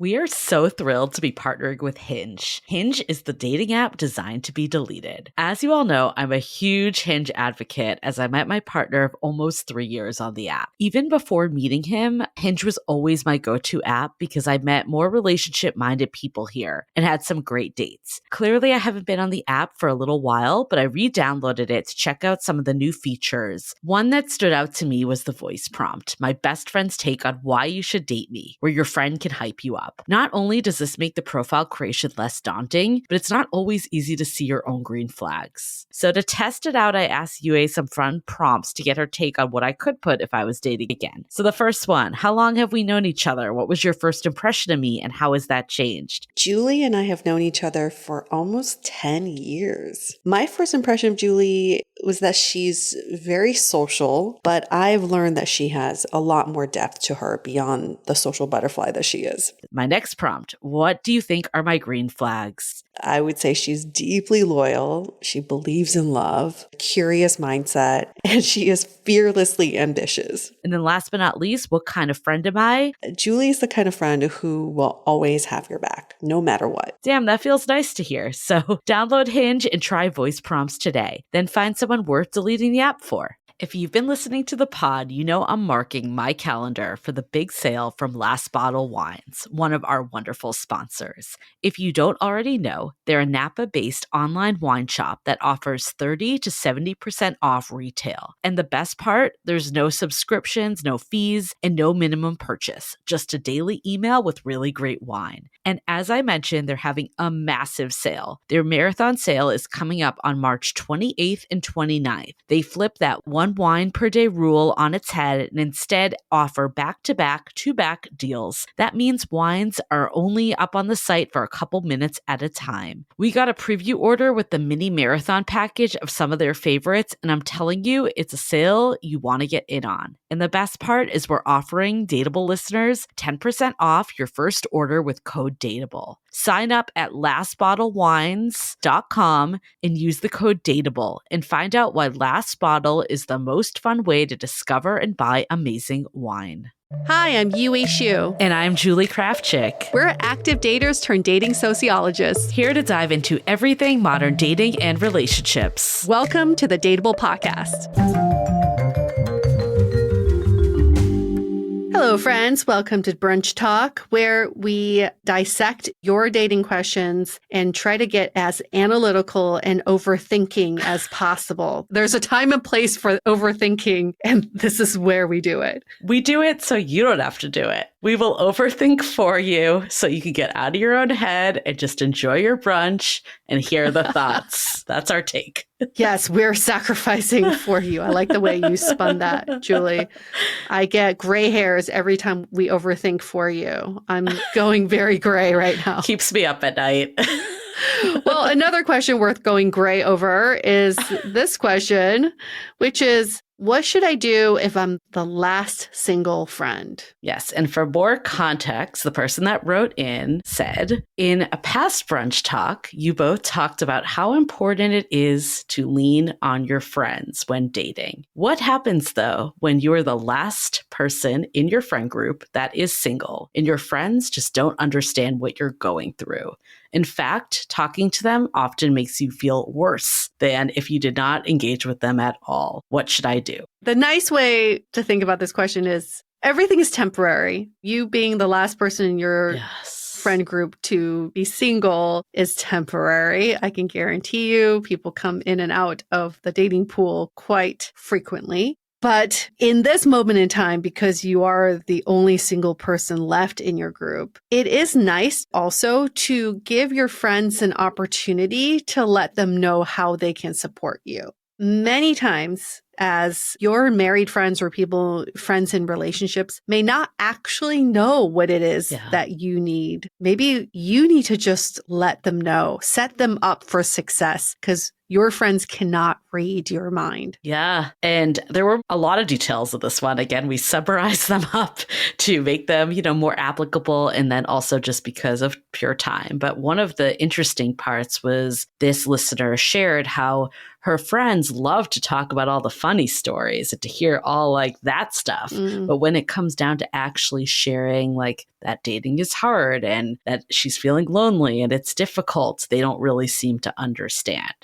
We are so thrilled to be partnering with Hinge. Hinge is the dating app designed to be deleted. As you all know, I'm a huge Hinge advocate as I met my partner of almost 3 years on the app. Even before meeting him, Hinge was always my go-to app because I met more relationship-minded people here and had some great dates. Clearly, I haven't been on the app for a little while, but I re-downloaded it to check out some of the new features. One that stood out to me was the voice prompt, my best friend's take on why you should date me, where your friend can hype you up. Not only does this make the profile creation less daunting, but it's not always easy to see your own green flags. So to test it out, I asked Yue some fun prompts to get her take on what I could put if I was dating again. So the first one, how long have we known each other? What was your first impression of me and how has that changed? Julie and I have known each other for almost 10 years. My first impression of Julie was that she's very social, but I've learned that she has a lot more depth to her beyond the social butterfly that she is. My next prompt, what do you think are my green flags? I would say she's deeply loyal. She believes in love, curious mindset, and she is fearlessly ambitious. And then last but not least, what kind of friend am I? Julie is the kind of friend who will always have your back, no matter what. Damn, that feels nice to hear. So download Hinge and try voice prompts today. Then find someone worth deleting the app for. If you've been listening to the pod, you know I'm marking my calendar for the big sale from Last Bottle Wines, one of our wonderful sponsors. If you don't already know, they're a Napa-based online wine shop that offers 30 to 70% off retail. And the best part, there's no subscriptions, no fees, and no minimum purchase, just a daily email with really great wine. And as I mentioned, they're having a massive sale. Their marathon sale is coming up on March 28th and 29th. They flip that one wine per day rule on its head and instead offer back-to-back, two-back deals. That means wines are only up on the site for a couple minutes at a time. We got a preview order with the mini marathon package of some of their favorites, and I'm telling you, it's a sale you want to get in on. And the best part is we're offering Dateable listeners 10% off your first order with code DATEABLE. Sign up at lastbottlewines.com and use the code DATEABLE and find out why Last Bottle is the most fun way to discover and buy amazing wine. Hi, I'm Yue Xu. And I'm Julie Krafchick. We're active daters turned dating sociologists. Here to dive into everything modern dating and relationships. Welcome to the Dateable Podcast. Hello, friends. Welcome to Brunch Talk, where we dissect your dating questions and try to get as analytical and overthinking as possible. There's a time and place for overthinking, and this is where we do it. We do it so you don't have to do it. We will overthink for you so you can get out of your own head and just enjoy your brunch and hear the thoughts. That's our take. Yes, we're sacrificing for you. I like the way you spun that, Julie. I get gray hairs every time we overthink for you. I'm going very gray right now. Keeps me up at night. Well, another question worth going gray over is this question, which is, what should I do if I'm the last single friend? Yes. And for more context, the person that wrote in said, in a past brunch talk, you both talked about how important it is to lean on your friends when dating. What happens, though, when you're the last person in your friend group that is single and your friends just don't understand what you're going through? In fact, talking to them often makes you feel worse than if you did not engage with them at all. What should I do? The nice way to think about this question is everything is temporary. You being the last person in your friend group to be single is temporary. I can guarantee you people come in and out of the dating pool quite frequently. But in this moment in time, because you are the only single person left in your group, it is nice also to give your friends an opportunity to let them know how they can support you. Many times, as your married friends or friends in relationships may not actually know what it is that you need. Maybe you need to just let them know, set them up for success, because your friends cannot read your mind. Yeah. And there were a lot of details of this one. Again, we summarized them up to make them, more applicable. And then also just because of pure time. But one of the interesting parts was this listener shared how her friends love to talk about all the funny stories and to hear all like that stuff. But when it comes down to actually sharing like that dating is hard and that she's feeling lonely and it's difficult, they don't really seem to understand.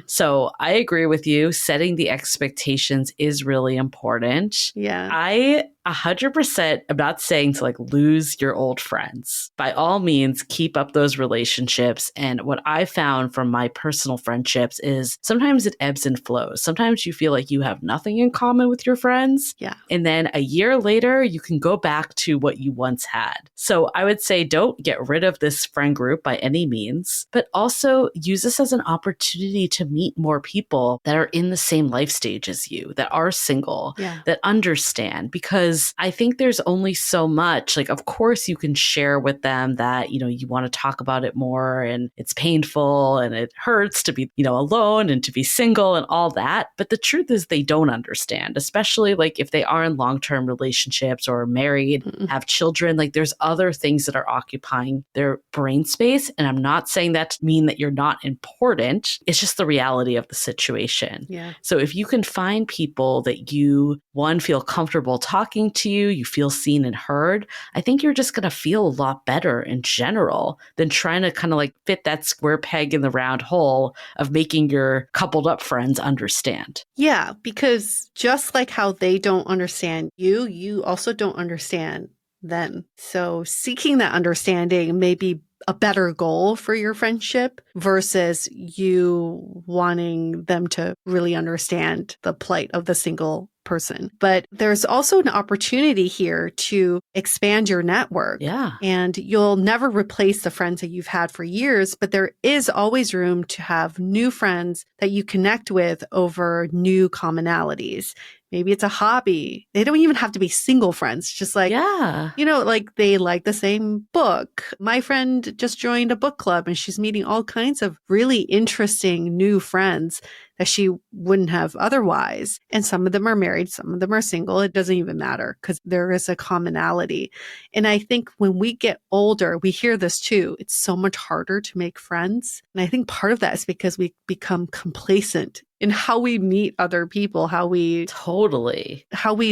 So I agree with you. Setting the expectations is really important. Yeah. I 100% am not saying to like lose your old friends. By all means, keep up those relationships. And what I found from my personal friendships is sometimes it ebbs and flows. Sometimes you feel like you have nothing in common with your friends. Yeah. And then a year later, you can go back to what you once had. So I would say don't get rid of this friend group by any means, but also use this as an opportunity to meet more people that are in the same life stage as you, that are single, that understand. Because I think there's only so much, like, of course you can share with them that, you want to talk about it more and it's painful and it hurts to be, alone and to be single and all that. But the truth is they don't understand, especially like if they are in long-term relationships or married, have children, like there's other things that are occupying their brain space. And I'm not saying that to mean that you're not important. It's just the reality of the situation. Yeah. So if you can find people that you, one, feel comfortable talking to you feel seen and heard, I think you're just going to feel a lot better in general than trying to kind of like fit that square peg in the round hole of making your coupled up friends understand. Yeah, because just like how they don't understand you, you also don't understand them. So seeking that understanding may be a better goal for your friendship versus you wanting them to really understand the plight of the single person. But there's also an opportunity here to expand your network. Yeah. And you'll never replace the friends that you've had for years, but there is always room to have new friends that you connect with over new commonalities. Maybe it's a hobby. They don't even have to be single friends. Just like, like they like the same book. My friend just joined a book club and she's meeting all kinds of really interesting new friends that she wouldn't have otherwise. And some of them are married, some of them are single. It doesn't even matter because there is a commonality. And I think when we get older, we hear this too. It's so much harder to make friends. And I think part of that is because we become complacent in how we meet other people, how we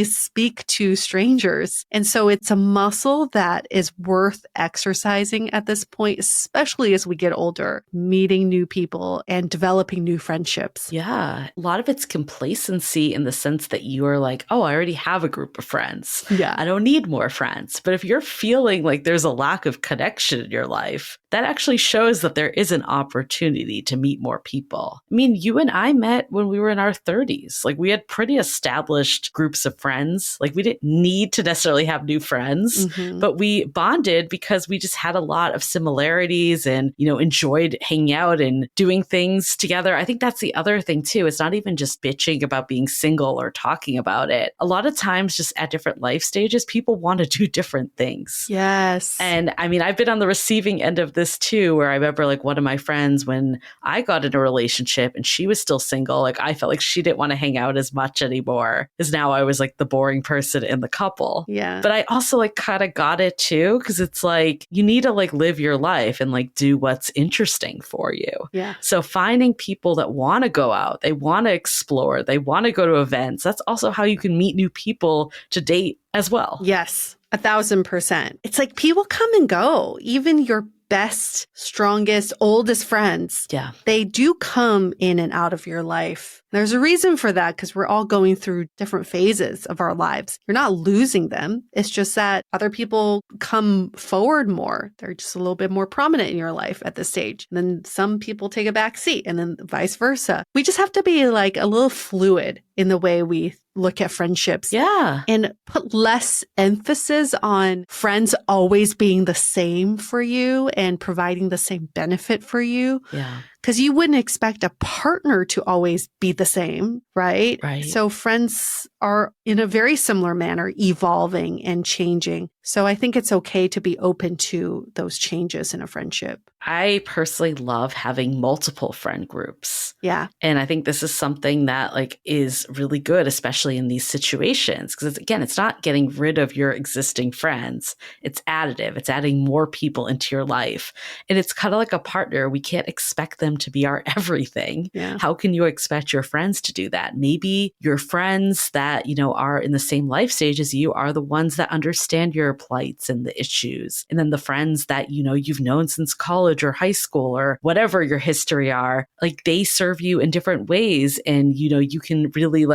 speak to strangers. And so it's a muscle that is worth exercising at this point, especially as we get older, meeting new people and developing new friendships. Yeah. A lot of it's complacency in the sense that you are like, oh, I already have a group of friends. Yeah. I don't need more friends. But if you're feeling like there's a lack of connection in your life, that actually shows that there is an opportunity to meet more people. I mean, you and I met when we were in our 30s. Like we had pretty established groups of friends. Like we didn't need to necessarily have new friends, but we bonded because we just had a lot of similarities and, enjoyed hanging out and doing things together. I think that's the other thing too. It's not even just bitching about being single or talking about it. A lot of times just at different life stages, people want to do different things. Yes. And I mean, I've been on the receiving end of this too, where I remember like one of my friends, when I got in a relationship and she was still single, like I felt like she didn't want to hang out as much anymore because now I was like the boring person in the couple. Yeah. But I also like kind of got it too, because it's like you need to like live your life and like do what's interesting for you. Yeah. So finding people that want to go out, they want to explore, they want to go to events. That's also how you can meet new people to date as well. Yes, 1,000%. It's like people come and go, even your best, strongest, oldest friends. Yeah. They do come in and out of your life. There's a reason for that because we're all going through different phases of our lives. You're not losing them. It's just that other people come forward more. They're just a little bit more prominent in your life at this stage. And then some people take a back seat and then vice versa. We just have to be like a little fluid in the way we look at friendships. Yeah. And put less emphasis on friends always being the same for you and providing the same benefit for you. Yeah. Because you wouldn't expect a partner to always be the same, right? Right. So friends are in a very similar manner evolving and changing. So I think it's okay to be open to those changes in a friendship. I personally love having multiple friend groups. Yeah. And I think this is something that is really good, especially in these situations. Because again, it's not getting rid of your existing friends. It's additive. It's adding more people into your life. And it's kind of like a partner. We can't expect them to be our everything. Yeah. How can you expect your friends to do that? Maybe your friends that, are in the same life stage as you are the ones that understand your plights and the issues. And then the friends that, you've known since college or high school or whatever your history are, they serve you in different ways. And, you can really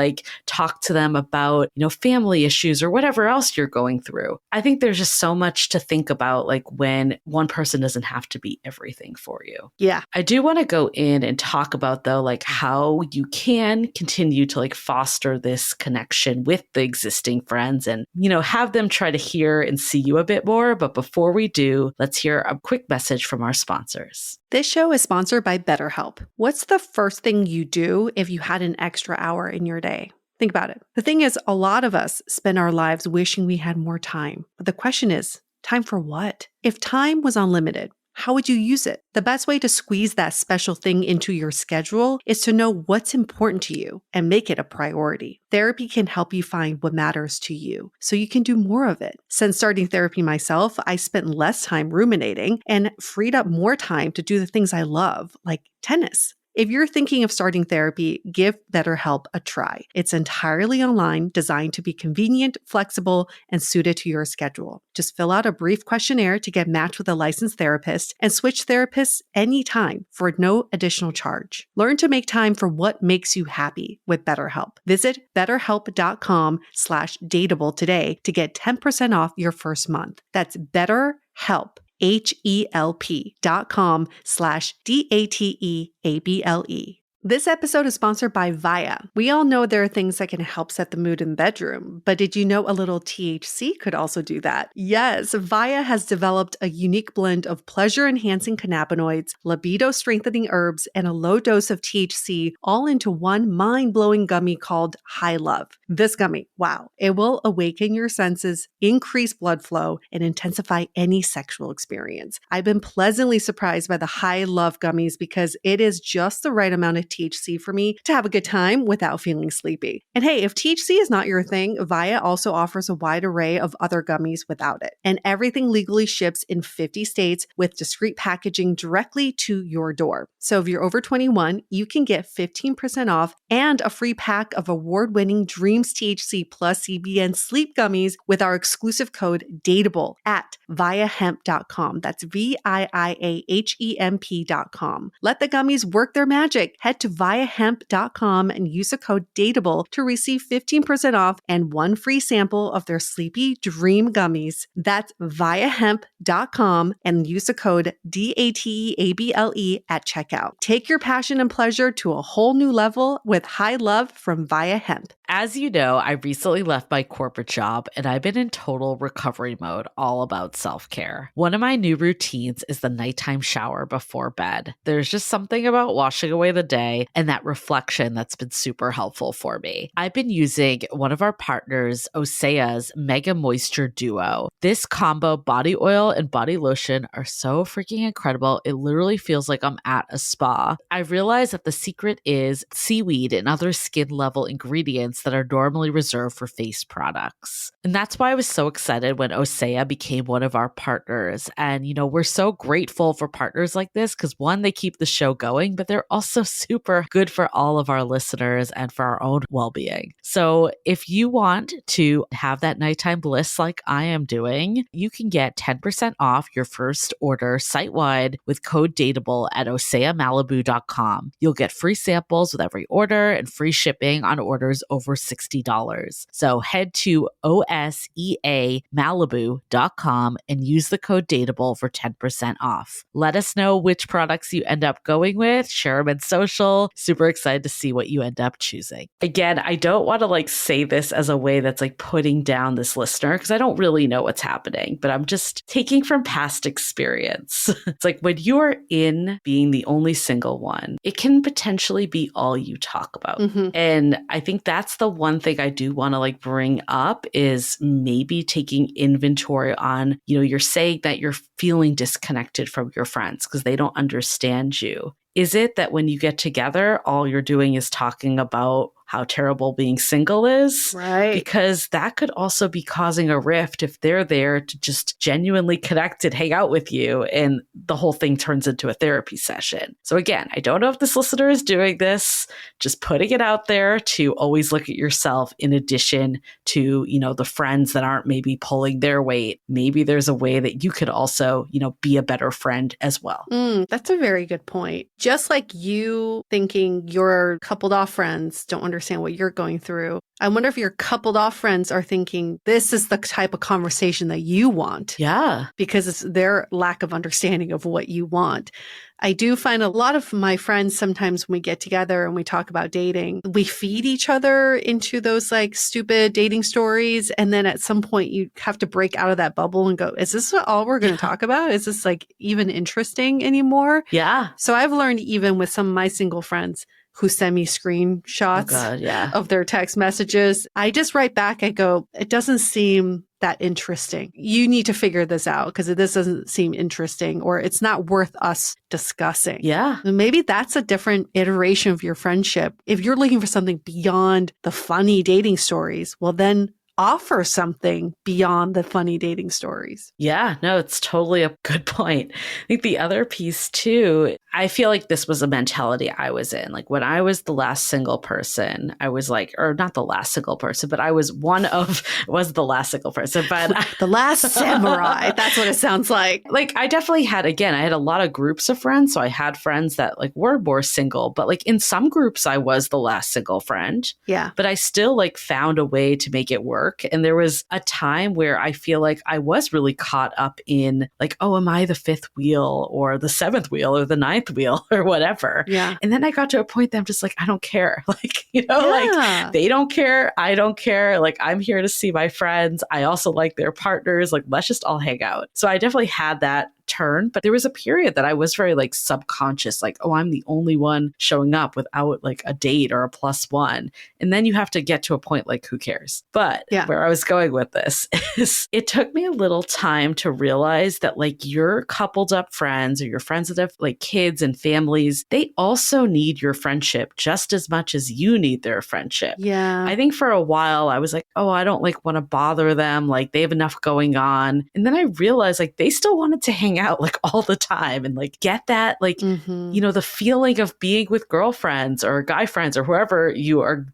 talk to them about, family issues or whatever else you're going through. I think there's just so much to think about, when one person doesn't have to be everything for you. Yeah. I do want to go in and talk about though, how you can continue to foster this connection with the existing friends and, have them try to hear and see you a bit more. But before we do, let's hear a quick message from our sponsors. This show is sponsored by BetterHelp. What's the first thing you do if you had an extra hour in your day? Think about it. The thing is, a lot of us spend our lives wishing we had more time. But the question is, time for what? If time was unlimited, how would you use it? The best way to squeeze that special thing into your schedule is to know what's important to you and make it a priority. Therapy can help you find what matters to you so you can do more of it. Since starting therapy myself, I spent less time ruminating and freed up more time to do the things I love, like tennis. If you're thinking of starting therapy, give BetterHelp a try. It's entirely online, designed to be convenient, flexible, and suited to your schedule. Just fill out a brief questionnaire to get matched with a licensed therapist and switch therapists anytime for no additional charge. Learn to make time for what makes you happy with BetterHelp. Visit betterhelp.com/dateable today to get 10% off your first month. That's BetterHelp. HELP.com/DATEABLE. This episode is sponsored by Via. We all know there are things that can help set the mood in the bedroom, but did you know a little THC could also do that? Yes, Via has developed a unique blend of pleasure-enhancing cannabinoids, libido-strengthening herbs, and a low dose of THC all into one mind-blowing gummy called High Love. This gummy, wow, it will awaken your senses, increase blood flow, and intensify any sexual experience. I've been pleasantly surprised by the High Love gummies because it is just the right amount of THC for me to have a good time without feeling sleepy. And hey, if THC is not your thing, Via also offers a wide array of other gummies without it. And everything legally ships in 50 states with discreet packaging directly to your door. So if you're over 21, you can get 15% off and a free pack of award-winning Dreams THC plus CBN sleep gummies with our exclusive code DATEABLE at viahemp.com. That's VIIAHEMP.com. Let the gummies work their magic. Head to viahemp.com and use the code DATEABLE to receive 15% off and one free sample of their Sleepy Dream gummies. That's viahemp.com and use the code DATEABLE at checkout. Take your passion and pleasure to a whole new level with High Love from Via Hemp. As you know, I recently left my corporate job and I've been in total recovery mode, all about self-care. One of my new routines is the nighttime shower before bed. There's just something about washing away the day and that reflection that's been super helpful for me. I've been using one of our partners, Osea's Mega Moisture Duo. This combo body oil and body lotion are so freaking incredible. It literally feels like I'm at a spa. I realized that the secret is seaweed and other skin level ingredients that are normally reserved for face products. And that's why I was so excited when Osea became one of our partners. And, we're so grateful for partners like this because one, they keep the show going, but they're also super good for all of our listeners and for our own well-being. So if you want to have that nighttime bliss like I am doing, you can get 10% off your first order site-wide with code DATEABLE at oseamalibu.com. You'll get free samples with every order and free shipping on orders over $60. So head to oseamalibu.com and use the code DATEABLE for 10% off. Let us know which products you end up going with. Share them in social. Super excited to see what you end up choosing. Again, I don't want to say this as a way that's putting down this listener because I don't really know what's happening, but I'm just taking from past experience. It's when you're in being the only single one, it can potentially be all you talk about. Mm-hmm. And I think that's that's the one thing I do want to like bring up is maybe taking inventory on, you're saying that you're feeling disconnected from your friends because they don't understand you. Is it that when you get together, all you're doing is talking about how terrible being single is? Right. Because that could also be causing a rift if they're there to just genuinely connect and hang out with you and the whole thing turns into a therapy session. So again, I don't know if this listener is doing this, just putting it out there to always look at yourself in addition to, the friends that aren't maybe pulling their weight. Maybe there's a way that you could also, be a better friend as well. That's a very good point. Just like you thinking your coupled off friends don't understand what you're going through, I wonder if your coupled off friends are thinking this is the type of conversation that you want. Yeah. Because it's their lack of understanding of what you want. I do find a lot of my friends, sometimes when we get together and we talk about dating, we feed each other into those like stupid dating stories. And then at some point you have to break out of that bubble and go, is this all we're going to talk about? Is this like even interesting anymore? Yeah. So I've learned even with some of my single friends who send me screenshots of their text messages, I just write back, I go, it doesn't seem that interesting. You need to figure this out because this doesn't seem interesting or it's not worth us discussing. Yeah. And maybe that's a different iteration of your friendship. If you're looking for something beyond the funny dating stories, well, then offer something beyond the funny dating stories. Yeah, no, it's totally a good point. I think the other piece too, I feel like this was a mentality I was in. Like when I was the last single person, I was like, or not the last single person, but I was the last single person, but the last samurai. That's what it sounds like. Like I definitely had a lot of groups of friends. So I had friends that like were more single, but like in some groups I was the last single friend. Yeah. But I still like found a way to make it work. And there was a time where I feel like I was really caught up in like, oh, am I the fifth wheel or the seventh wheel or the ninth wheel or whatever? Yeah. And then I got to a point that I'm just like, I don't care. Like, like they don't care. I don't care. Like I'm here to see my friends. I also like their partners. Like let's just all hang out. So I definitely had that turn, but there was a period that I was very like subconscious, like, oh, I'm the only one showing up without like a date or a plus one. And then you have to get to a point like, who cares? But where I was going with this is it took me a little time to realize that like your coupled up friends or your friends that have like kids and families, they also need your friendship just as much as you need their friendship. Yeah. I think for a while I was like, oh, I don't like want to bother them. Like they have enough going on. And then I realized like they still wanted to hang out like all the time and like get that like, the feeling of being with girlfriends or guy friends or whoever you are,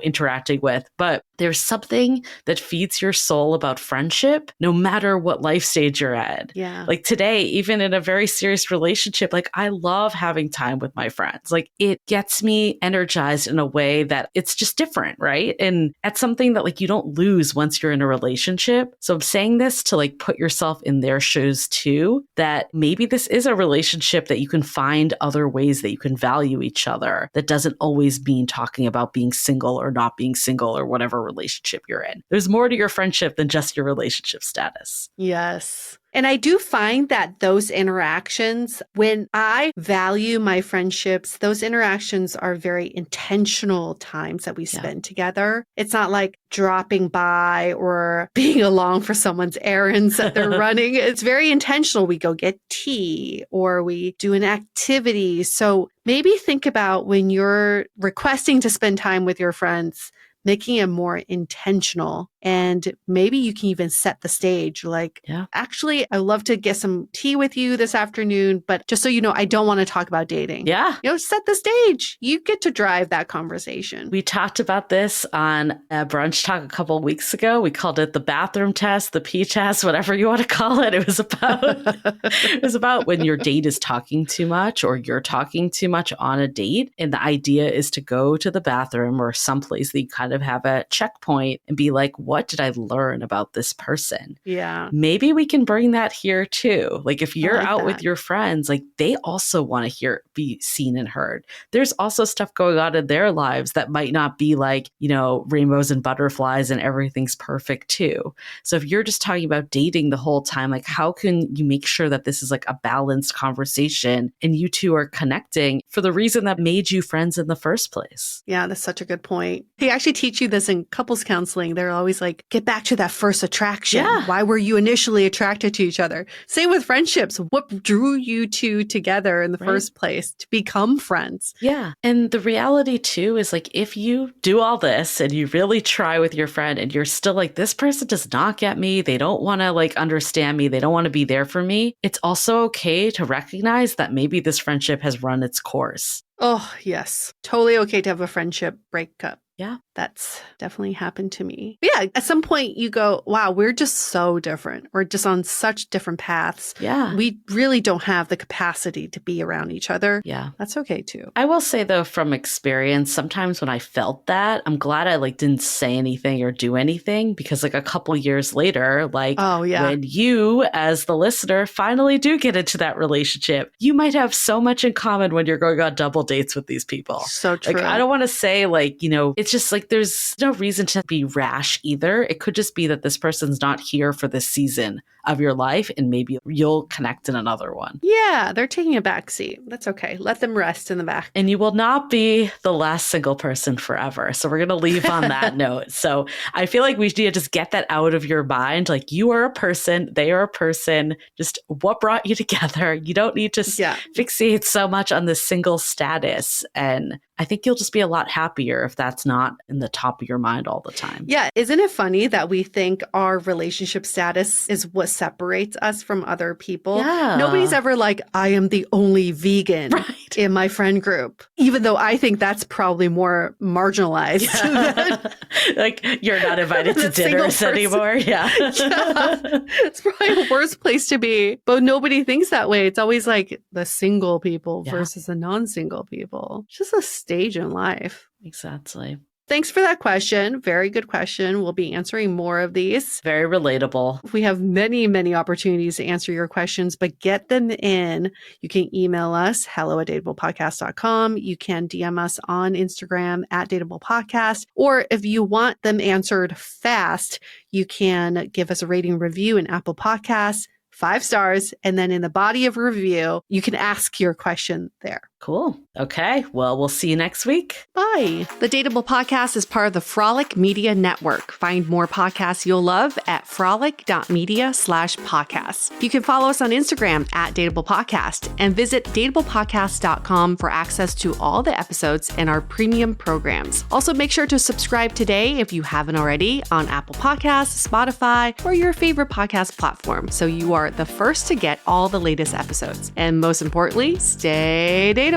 interacting with. But there's something that feeds your soul about friendship, no matter what life stage you're at. Yeah. Like today, even in a very serious relationship, like I love having time with my friends. Like it gets me energized in a way that it's just different, right? And that's something that like you don't lose once you're in a relationship. So I'm saying this to like put yourself in their shoes too, that maybe this is a relationship that you can find other ways that you can value each other. That doesn't always mean talking about being single or not being single or whatever relationship you're in. There's more to your friendship than just your relationship status. Yes. And I do find that those interactions, when I value my friendships, those interactions are very intentional times that we spend together. It's not like dropping by or being along for someone's errands that they're running. It's very intentional. We go get tea or we do an activity. So maybe think about when you're requesting to spend time with your friends, making it more intentional. And maybe you can even set the stage like, actually, I'd love to get some tea with you this afternoon, but just so you know, I don't want to talk about dating. Yeah. Set the stage. You get to drive that conversation. We talked about this on a brunch talk a couple of weeks ago. We called it the bathroom test, the pee test, whatever you want to call it. It was about when your date is talking too much or you're talking too much on a date. And the idea is to go to the bathroom or someplace that you kind of have a checkpoint and be like, what did I learn about this person? Yeah. Maybe we can bring that here too. Like if you're out with that. your friends, like they also want to be seen and heard. There's also stuff going on in their lives that might not be like, rainbows and butterflies and everything's perfect too. So if you're just talking about dating the whole time, like how can you make sure that this is like a balanced conversation and you two are connecting for the reason that made you friends in the first place? Yeah, that's such a good point. They actually teach you this in couples counseling. They're always like, get back to that first attraction. Yeah. Why were you initially attracted to each other? Same with friendships. What drew you two together in the first place to become friends? Yeah. And the reality too is like, if you do all this and you really try with your friend and you're still like, this person does not get me. They don't want to like understand me. They don't want to be there for me. It's also okay to recognize that maybe this friendship has run its course. Oh, yes. Totally okay to have a friendship breakup. Yeah. That's definitely happened to me. But yeah, at some point you go, wow, we're just so different. We're just on such different paths. Yeah. We really don't have the capacity to be around each other. Yeah. That's okay too. I will say though, from experience, sometimes when I felt that, I'm glad I like didn't say anything or do anything because like a couple years later, like when you as the listener finally do get into that relationship, you might have so much in common when you're going on double dates with these people. So true. Like I don't want to say like, it's just like there's no reason to be rash either. It could just be that this person's not here for this season of your life and maybe you'll connect in another one. Yeah, they're taking a back seat. That's okay. Let them rest in the back. And you will not be the last single person forever. So we're going to leave on that note. So I feel like we need to just get that out of your mind. Like you are a person, they are a person, just what brought you together. You don't need to fixate so much on this single status. And I think you'll just be a lot happier if that's not in the top of your mind all the time. Yeah. Isn't it funny that we think our relationship status is what separates us from other people? Yeah. Nobody's ever like, I am the only vegan in my friend group, even though I think that's probably more marginalized. Yeah. Like you're not invited to dinners anymore. Yeah. It's probably the worst place to be. But nobody thinks that way. It's always like the single people versus the non-single people. It's just a stage in life. Exactly. Thanks for that question. Very good question. We'll be answering more of these. Very relatable. We have many, many opportunities to answer your questions, but get them in. You can email us, hello@dateablepodcast.com. You can DM us on Instagram @dateablepodcast. Or if you want them answered fast, you can give us a rating review in Apple Podcasts, 5 stars. And then in the body of a review, you can ask your question there. Cool. Okay. Well, we'll see you next week. Bye. The Dateable Podcast is part of the Frolic Media Network. Find more podcasts you'll love at frolic.media/podcasts. You can follow us on Instagram @dateablepodcast and visit dateablepodcast.com for access to all the episodes and our premium programs. Also, make sure to subscribe today if you haven't already on Apple Podcasts, Spotify, or your favorite podcast platform so you are the first to get all the latest episodes. And most importantly, stay dateable.